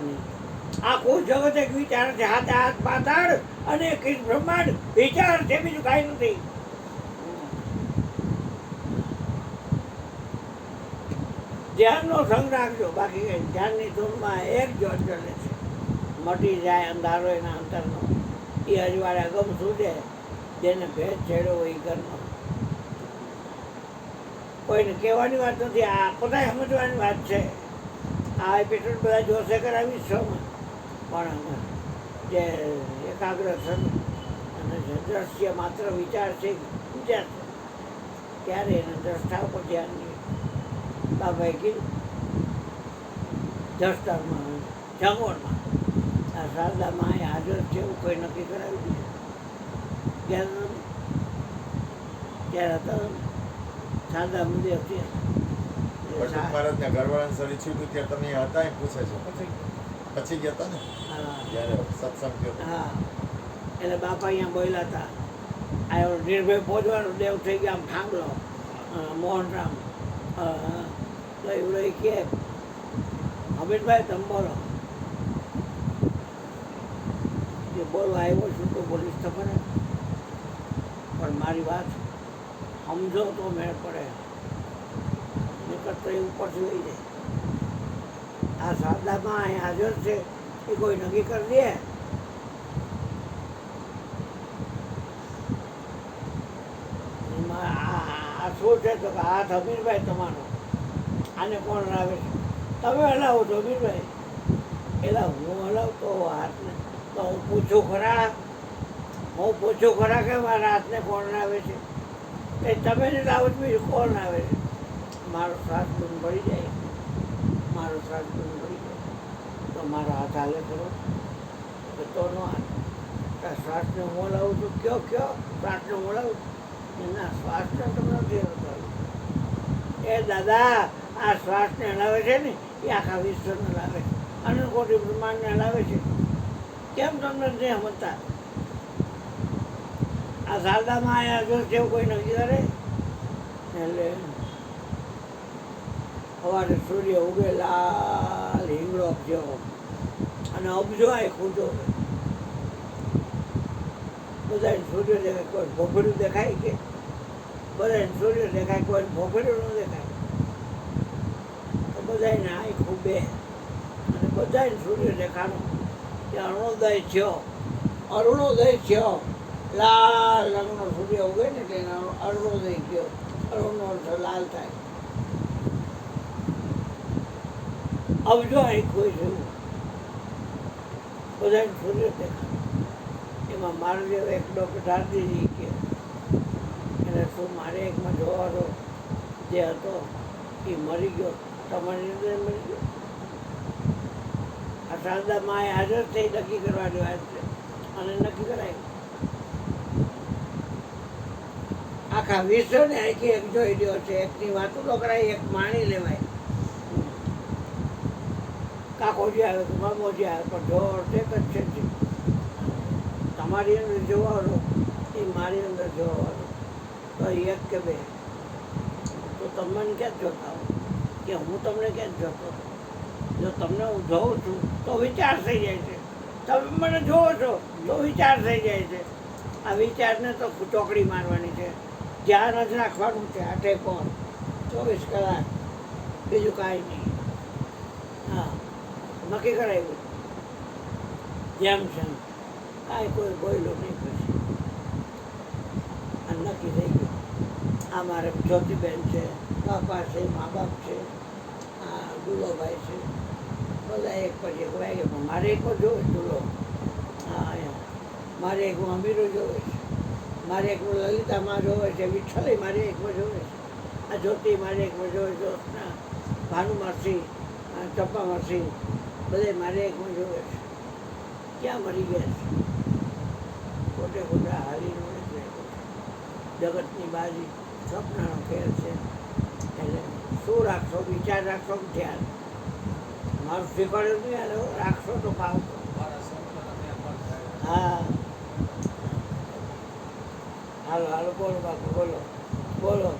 નહીં. આખું જગત એક વિચાર છે, હાથે હાથ પાતાળ અને એક બ્રહ્માંડ વિચાર છે, બીજું કાંઈ નથી. ધ્યાનનો સંગ રાખજો, બાકી ધ્યાનની ધૂનમાં એક જ્યોત જલે છે. મટી જાય અંધારો એના અંતરનો, એ અજવાળે અગમ સૂજે, જેને ભેદ છેડ્યો હોય એ ઘરનો. કોઈને કહેવાની વાત નથી, આ પોતાને સમજવાની વાત છે. આ એપિસોડ બધા જોશે કરાવી શોમાં, પણ જે એકાગ્ર થન અને જે દ્રશ્ય માત્ર વિચાર છે, વિચાર છે, ત્યારે એને દ્રષ્ટા ઉપર ધ્યાન નહીં. બાબાએ કીધું દ્રષ્ટામાં જંગવણમાં આ શારદામાં અહીં હાજર છે એવું કોઈ નક્કી કરાવી દીધું. ત્યારે હતા શારદા મંદિર હતી. મહારાજના ઘરવાળાને શરીર છૂટ્યું ત્યારે તમે હતા એમ પૂછે છે, પછી ગયા હતા ને જ્યારે સત્સંગ થયો. હા, એટલે બાપા અહીંયા બોલ્યા હતા, આ નિર્ભય પહોંચવાનું દેવ થઈ ગયા. આમ થાંભલો મોહનરામ લઈ કે અમિતભાઈ તમે બોલો, જે બોલવા આવ્યો છું તો બોલીશ તો પડે, પણ મારી વાત સમજો તો મેળ પડે, નીકળતો એ ઉપરથી લઈ જાય. આ શારદામાં અહીં હાજર છે એ કોઈ નક્કી કરી દે. આ શું છે તો હાથ અમીરભાઈ તમારો, આને કોણ હલાવે છે? તમે હલાવો છો અમીરભાઈ. એટલે હું હલાવતો હાથને તો હું પૂછું ખરા કે મારા હાથને કોણ લાવે છે? એ તમે જ લાવો છો, બીજું કોણ આવે છે? મારો શ્વાસ બંધ પડી જાય, મારો શ્વાસ બંધ પડી જાય તો મારો હાથ હાલે કરો તો ન હાથ. શ્વાસને હું લાવું છું, કયો શ્વાસને હું લાવું છું? ના, શ્વાસને તમે નથી હલાવતા. એ દાદા, આ શ્વાસને હલાવે છે ને એ આખા વિશ્વને હલાવે છે, અનંત કોટી બ્રહ્માંડને હલાવે છે. કેમ તમને નથી સમજતા? આ શારદામાં અહીંયા જો જેવું કોઈ નક્કી કરે એટલે સવારે સૂર્ય ઉગે લાલ હિંગળો જેવો અને અબજો આ ખૂંચો. બધાને સૂર્ય દેખાય, કોઈ ભોગડ્યું દેખાય કે? બધાને સૂર્ય દેખાય, કોઈ ભોગડ્યું ન દેખાય. તો બધાને આંખ ખૂબે અને બધાને સૂર્ય દેખાડો કે અરુણોદય થયો. લાલ રંગનો સૂર્ય ઉગે ને તેને અરુણોદય થયો. અરુણનો અર્થ લાલ થાય. અબજો આંખ હોય છે, બધાને સૂર્ય દેખાડો. એમાં મારો જેવો એક ડૉક્ટર ધારતીજી કે એટલે શું મારે એકમાં જોવાનો જે હતો એ મરી ગયો, તમારી અંદર મરી ગયો. આ શારદામાં એ હાજર થઈ નક્કી કરવાની વાત છે અને નક્કી કરાય. આખા વિશ્વને આખી એક જોઈ રહ્યો છે. એકની વાતો તો કરાય, એક માણી લેવાય. કાકોજી આવે કે મામોજી આવે, પણ જોર એક જ છે. તમારી અંદર જોવાનો એ મારી અંદર જોવાનો તો એક કે બે. તો તમે ક્યાં જોતા હો કે હું તમને ક્યાં જોતો? જો તમને હું જોઉં છું તો વિચાર થઈ જાય છે, તમે મને જોવો છો તો વિચાર થઈ જાય છે. આ વિચારને તો ચોકડી મારવાની છે, ધ્યાન જ રાખવાનું છે. આઠે કોણ 24 કલાક, બીજું કાંઈ નહીં. હા, નક્કી કરાવ્યું જેમ છે કાંઈ કોઈ બોલ્યું નહીં. પછી આ નક્કી થઈ ગયું. આ મારે જ્યોતિબેન છે, બાપા છે, મા બાપ છે, આ દુલોભાઈ છે, બધા એક પછી એક વાગે. પણ મારે એક જોવે દુલો, હા મારે એક અમીરો જોવે છે, મારે એક લલિતામાં જોવે છે, વિઠ્ઠલી મારે એકમાં જોવે છે, આ જ્યોતિ મારે એકમાં જોવે છે, જ્યોત્સના, ભાનુમાસી, ચંપામાસી બધે મારે એકમાં જોવે છે. ક્યાં મરી ગયા છે? ખોટે ખોટા હારીનો જગતની બાજી સપનાનો ખેલ છે. એટલે શું રાખશો? વિચાર રાખશો કે ધ્યાન? મારું શીખવાડ્યું નહીં હાલો રાખશો તો ભાવ. હા, હાલો હાલો બોલો બાપુ, બોલો બોલો.